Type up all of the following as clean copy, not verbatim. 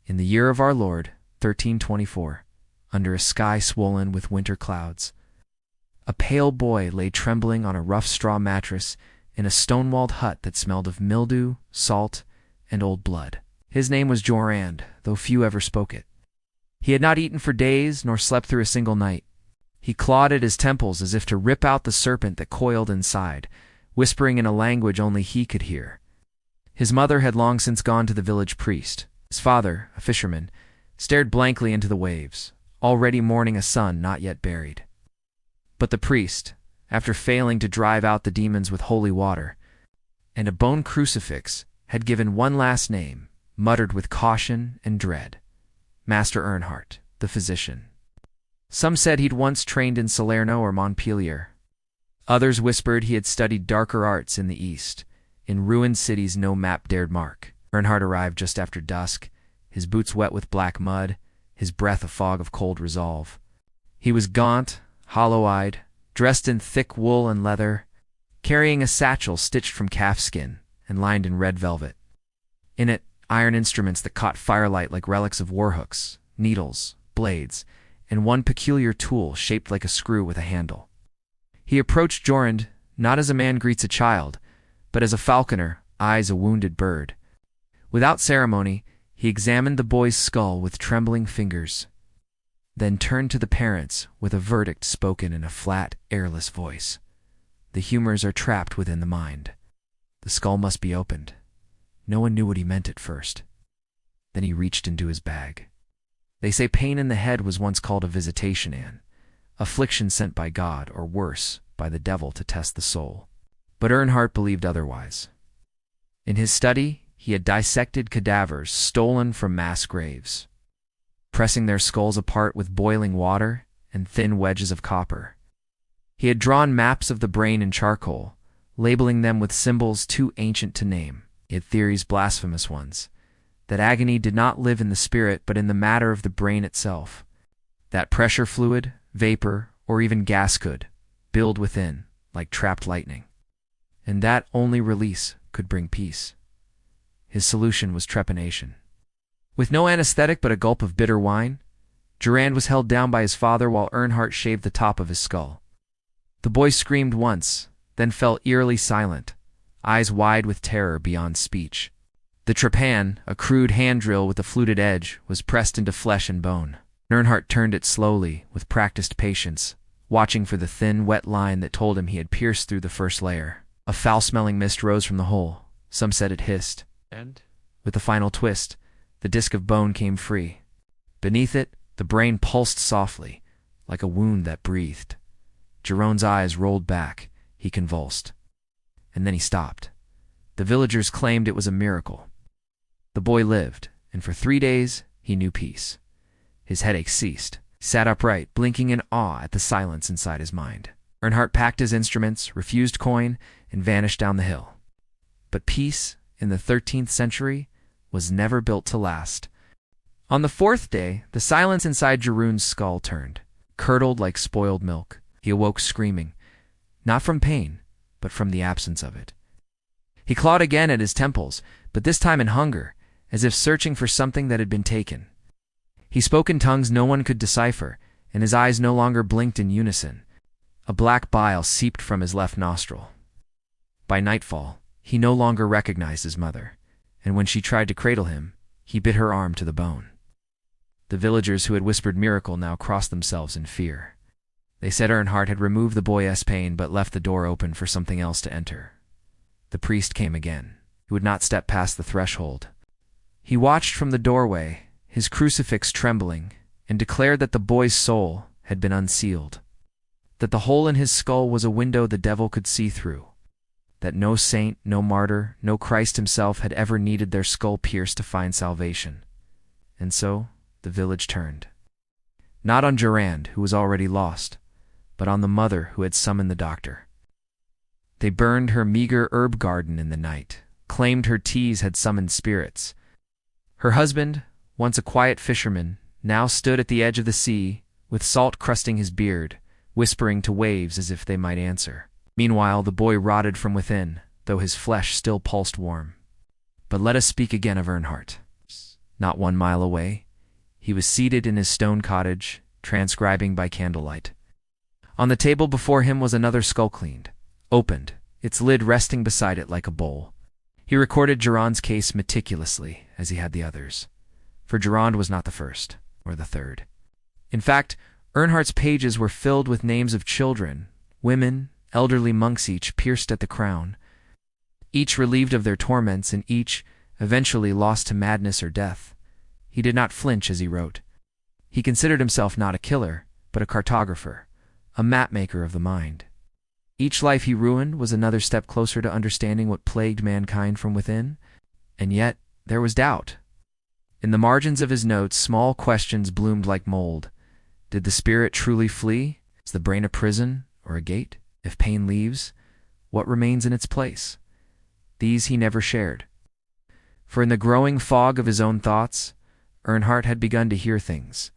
In the year of our Lord, 1324, under a sky swollen with winter clouds, a pale boy lay trembling on a rough straw mattress in a stone-walled hut that smelled of mildew, salt, and old blood. His name was Jorand, though few ever spoke it. He had not eaten for days, nor slept through a single night. He clawed at his temples as if to rip out the serpent that coiled inside, whispering in a language only he could hear. His mother had long since gone to the village priest. His father, a fisherman, stared blankly into the waves, already mourning a son not yet buried. But the priest, after failing to drive out the demons with holy water and a bone crucifix, had given one last name, muttered with caution and dread: Master Earnhardt, the physician. Some said he'd once trained in Salerno or Montpellier. Others whispered he had studied darker arts in the East, in ruined cities no map dared mark. Earnhardt arrived just after dusk, his boots wet with black mud, his breath a fog of cold resolve. He was gaunt, hollow-eyed, dressed in thick wool and leather, carrying a satchel stitched from calf skin and lined in red velvet. In it, iron instruments that caught firelight like relics of warhooks, needles, blades, and one peculiar tool shaped like a screw with a handle. He approached Jorand not as a man greets a child, but as a falconer eyes a wounded bird. Without ceremony, he examined the boy's skull with trembling fingers, then turned to the parents with a verdict spoken in a flat, airless voice. The humors are trapped within the mind. The skull must be opened. No one knew what he meant at first. Then he reached into his bag. They say pain in the head was once called a visitation, an affliction sent by God, or worse, by the devil to test the soul. But Earnhardt believed otherwise. In his study, he had dissected cadavers stolen from mass graves, pressing their skulls apart with boiling water and thin wedges of copper. He had drawn maps of the brain in charcoal, labeling them with symbols too ancient to name, yet theories blasphemous ones, that agony did not live in the spirit but in the matter of the brain itself, that pressure fluid, vapor, or even gas could build within, like trapped lightning, and that only release could bring peace. His solution was trepanation. With no anesthetic but a gulp of bitter wine, Jorand was held down by his father while Earnhardt shaved the top of his skull. The boy screamed once, then fell eerily silent, eyes wide with terror beyond speech. The trepan, a crude hand drill with a fluted edge, was pressed into flesh and bone. Earnhardt turned it slowly, with practiced patience, watching for the thin, wet line that told him he had pierced through the first layer. A foul-smelling mist rose from the hole. Some said it hissed. And, with a final twist, the disc of bone came free. Beneath it, the brain pulsed softly, like a wound that breathed. Jeroen's eyes rolled back. He convulsed. And then he stopped. The villagers claimed it was a miracle. The boy lived, and for 3 days he knew peace. His headache ceased. He sat upright, blinking in awe at the silence inside his mind. Earnhardt packed his instruments, refused coin, and vanished down the hill. But peace, in the 13th century, was never built to last. On the 4th day, the silence inside Jeroen's skull turned, curdled like spoiled milk. He awoke screaming, not from pain, but from the absence of it. He clawed again at his temples, but this time in hunger, as if searching for something that had been taken. He spoke in tongues no one could decipher, and his eyes no longer blinked in unison. A black bile seeped from his left nostril. By nightfall, he no longer recognized his mother, and when she tried to cradle him, he bit her arm to the bone. The villagers who had whispered miracle now crossed themselves in fear. They said Earnhardt had removed the boy's pain but left the door open for something else to enter. The priest came again. He would not step past the threshold. He watched from the doorway, his crucifix trembling, and declared that the boy's soul had been unsealed, that the hole in his skull was a window the devil could see through, that no saint, no martyr, no Christ himself had ever needed their skull pierced to find salvation. And so the village turned. Not on Jorand, who was already lost, but on the mother who had summoned the doctor. They burned her meager herb garden in the night, claimed her teas had summoned spirits. Her husband, once a quiet fisherman, now stood at the edge of the sea, with salt crusting his beard, whispering to waves as if they might answer. Meanwhile, the boy rotted from within, though his flesh still pulsed warm. But let us speak again of Earnhardt. not 1 mile away. He was seated in his stone cottage, transcribing by candlelight. On the table before him was another skull cleaned, opened, its lid resting beside it like a bowl. He recorded Durand's case meticulously, as he had the others, for Durand was not the first, or the third. In fact, Earnhardt's pages were filled with names of children, women, elderly monks, each pierced at the crown, each relieved of their torments, and each eventually lost to madness or death. He did not flinch as he wrote. He considered himself not a killer, but a cartographer, a map-maker of the mind. Each life he ruined was another step closer to understanding what plagued mankind from within, and yet there was doubt. In the margins of his notes, small questions bloomed like mold. Did the spirit truly flee? Is the brain a prison or a gate? If pain leaves, what remains in its place? These he never shared. For in the growing fog of his own thoughts, Earnhardt had begun to hear things.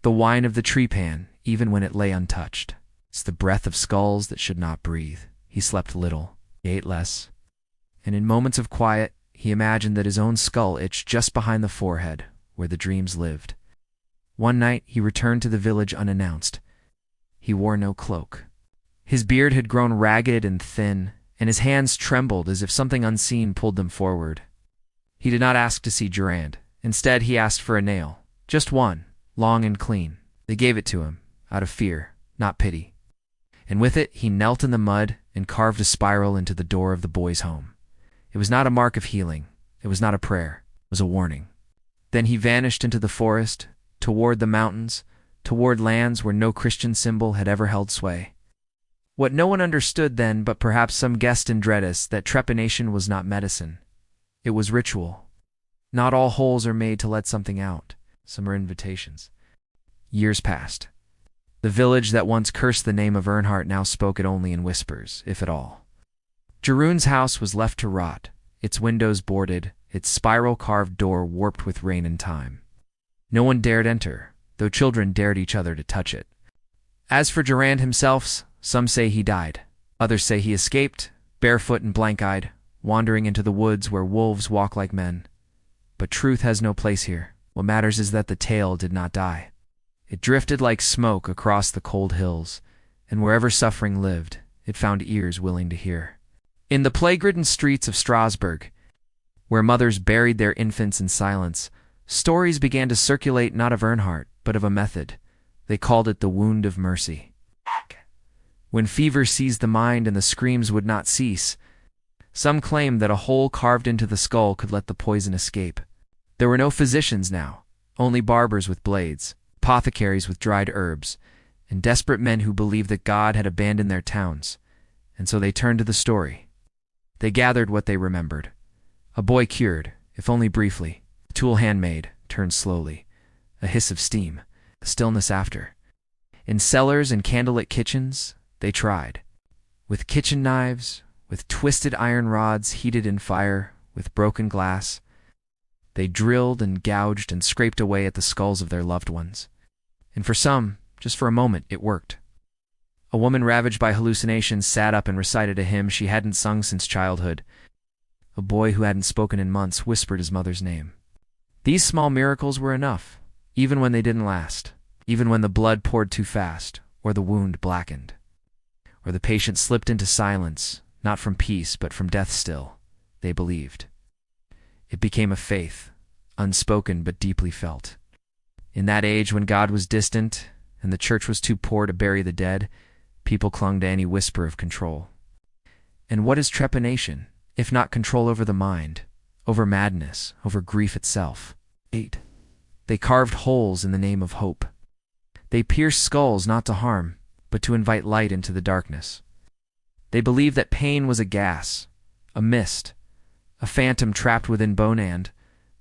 The whine of the trepan, even when it lay untouched. It's the breath of skulls that should not breathe. He slept little, he ate less. And in moments of quiet, he imagined that his own skull itched just behind the forehead, where the dreams lived. One night he returned to the village unannounced. He wore no cloak. His beard had grown ragged and thin, and his hands trembled as if something unseen pulled them forward. He did not ask to see Durand. Instead, he asked for a nail. Just one, long and clean. They gave it to him, out of fear, not pity. And with it, he knelt in the mud and carved a spiral into the door of the boy's home. It was not a mark of healing. It was not a prayer. It was a warning. Then he vanished into the forest, toward the mountains, toward lands where no Christian symbol had ever held sway. What no one understood then, but perhaps some guessed in Dreadis, that trepanation was not medicine. It was ritual. Not all holes are made to let something out. Some are invitations. Years passed. The village that once cursed the name of Earnhardt now spoke it only in whispers, if at all. Jeroen's house was left to rot, its windows boarded, its spiral-carved door warped with rain and time. No one dared enter, though children dared each other to touch it. As for Durand himself, some say he died. Others say he escaped, barefoot and blank-eyed, wandering into the woods where wolves walk like men. But truth has no place here. What matters is that the tale did not die. It drifted like smoke across the cold hills, and wherever suffering lived, it found ears willing to hear. In the plague-ridden streets of Strasbourg, where mothers buried their infants in silence, stories began to circulate not of Earnhardt, but of a method. They called it the wound of mercy. When fever seized the mind and the screams would not cease, some claimed that a hole carved into the skull could let the poison escape. There were no physicians now, only barbers with blades, apothecaries with dried herbs, and desperate men who believed that God had abandoned their towns, and so they turned to the story. They gathered what they remembered. A boy cured, if only briefly, a tool handmade, turned slowly, a hiss of steam, a stillness after. In cellars and candlelit kitchens, they tried. With kitchen knives, with twisted iron rods heated in fire, with broken glass, they drilled and gouged and scraped away at the skulls of their loved ones. And for some, just for a moment, it worked. A woman ravaged by hallucinations sat up and recited a hymn she hadn't sung since childhood. A boy who hadn't spoken in months whispered his mother's name. These small miracles were enough, even when they didn't last, even when the blood poured too fast, or the wound blackened, or the patient slipped into silence, not from peace but from death still. They believed. It became a faith, unspoken but deeply felt. In that age when God was distant and the church was too poor to bury the dead, people clung to any whisper of control. And what is trepanation, if not control over the mind, over madness, over grief itself? 8. They carved holes in the name of hope. They pierced skulls not to harm, but to invite light into the darkness. They believed that pain was a gas, a mist, a phantom trapped within Bonand,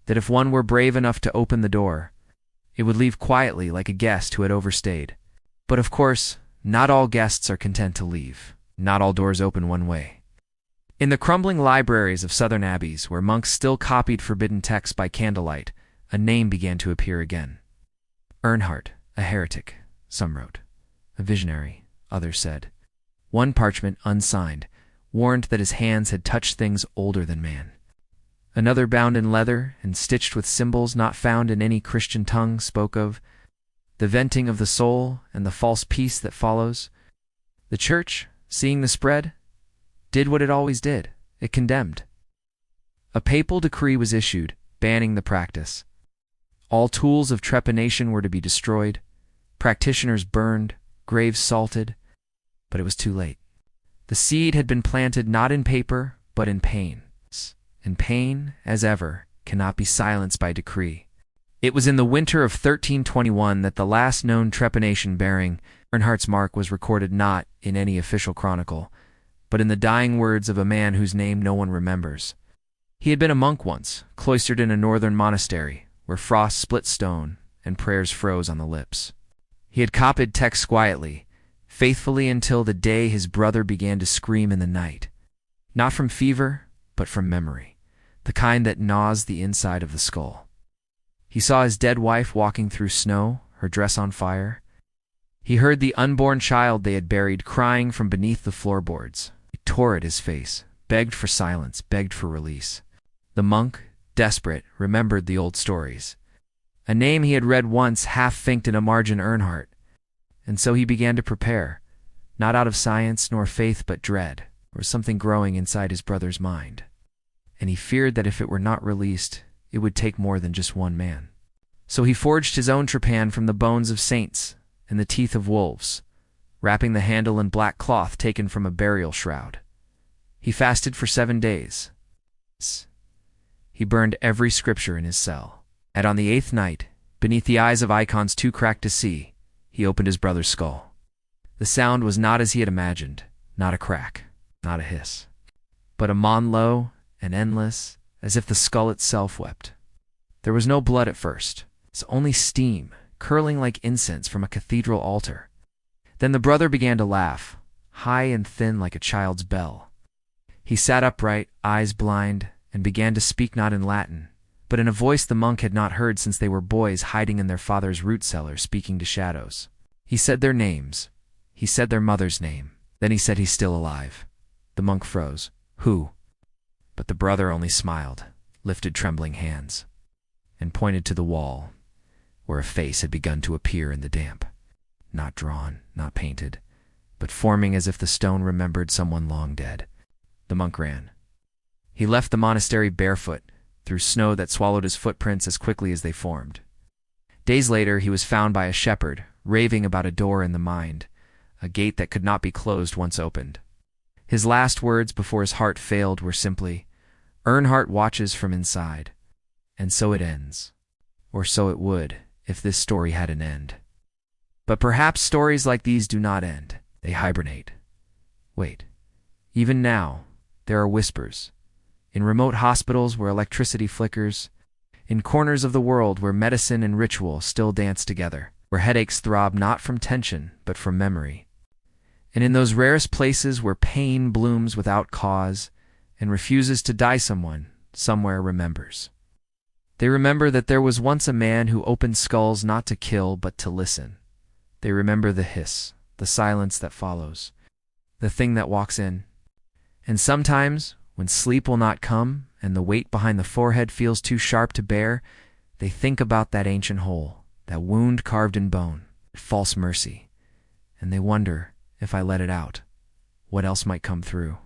that if one were brave enough to open the door, it would leave quietly like a guest who had overstayed. But of course, not all guests are content to leave. Not all doors open one way. In the crumbling libraries of southern abbeys, where monks still copied forbidden texts by candlelight, a name began to appear again. Earnhardt, a heretic, some wrote. A visionary, others said. One parchment, unsigned, warned that his hands had touched things older than man. Another, bound in leather and stitched with symbols not found in any Christian tongue, spoke of the venting of the soul and the false peace that follows. The church, seeing the spread, did what it always did. It condemned. A papal decree was issued, banning the practice. All tools of trepanation were to be destroyed, practitioners burned, graves salted, but it was too late. The seed had been planted not in paper, but in pain. And pain, as ever, cannot be silenced by decree. It was in the winter of 1321 that the last known trepanation bearing Bernhardt's mark was recorded, not in any official chronicle, but in the dying words of a man whose name no one remembers. He had been a monk once, cloistered in a northern monastery, where frost split stone and prayers froze on the lips. He had copied texts quietly, faithfully, until the day his brother began to scream in the night, not from fever, but from memory, the kind that gnaws the inside of the skull. He saw his dead wife walking through snow, her dress on fire. He heard the unborn child they had buried crying from beneath the floorboards. He tore at his face, begged for silence, begged for release. The monk, desperate, remembered the old stories. A name he had read once half-finked in a margin, Earnhardt. And so he began to prepare, not out of science nor faith but dread, or something growing inside his brother's mind. And he feared that if it were not released, it would take more than just one man. So he forged his own trepan from the bones of saints and the teeth of wolves, wrapping the handle in black cloth taken from a burial shroud. He fasted for 7 days. He burned every scripture in his cell. And on the 8th night, beneath the eyes of icons too cracked to see, he opened his brother's skull. The sound was not as he had imagined, not a crack, not a hiss, but a moan low and endless, as if the skull itself wept. There was no blood at first. It's only steam, curling like incense from a cathedral altar. Then the brother began to laugh, high and thin like a child's bell. He sat upright, eyes blind, and began to speak not in Latin, but in a voice the monk had not heard since they were boys hiding in their father's root cellar, speaking to shadows. He said their names. He said their mother's name. Then he said, "He's still alive." The monk froze. "Who?" But the brother only smiled, lifted trembling hands, and pointed to the wall, where a face had begun to appear in the damp. Not drawn, not painted, but forming as if the stone remembered someone long dead. The monk ran. He left the monastery barefoot, through snow that swallowed his footprints as quickly as they formed. Days later, he was found by a shepherd, raving about a door in the mind, a gate that could not be closed once opened. His last words before his heart failed were simply, "Earnhardt watches from inside." And so it ends. Or so it would, if this story had an end. But perhaps stories like these do not end. They hibernate. Wait. Even now, there are whispers. In remote hospitals where electricity flickers, in corners of the world where medicine and ritual still dance together, where headaches throb not from tension but from memory, and in those rarest places where pain blooms without cause and refuses to die, someone, somewhere remembers. They remember that there was once a man who opened skulls not to kill but to listen. They remember the hiss, the silence that follows, the thing that walks in. And sometimes, when sleep will not come and the weight behind the forehead feels too sharp to bear, they think about that ancient hole, that wound carved in bone, false mercy, and they wonder, if I let it out, what else might come through.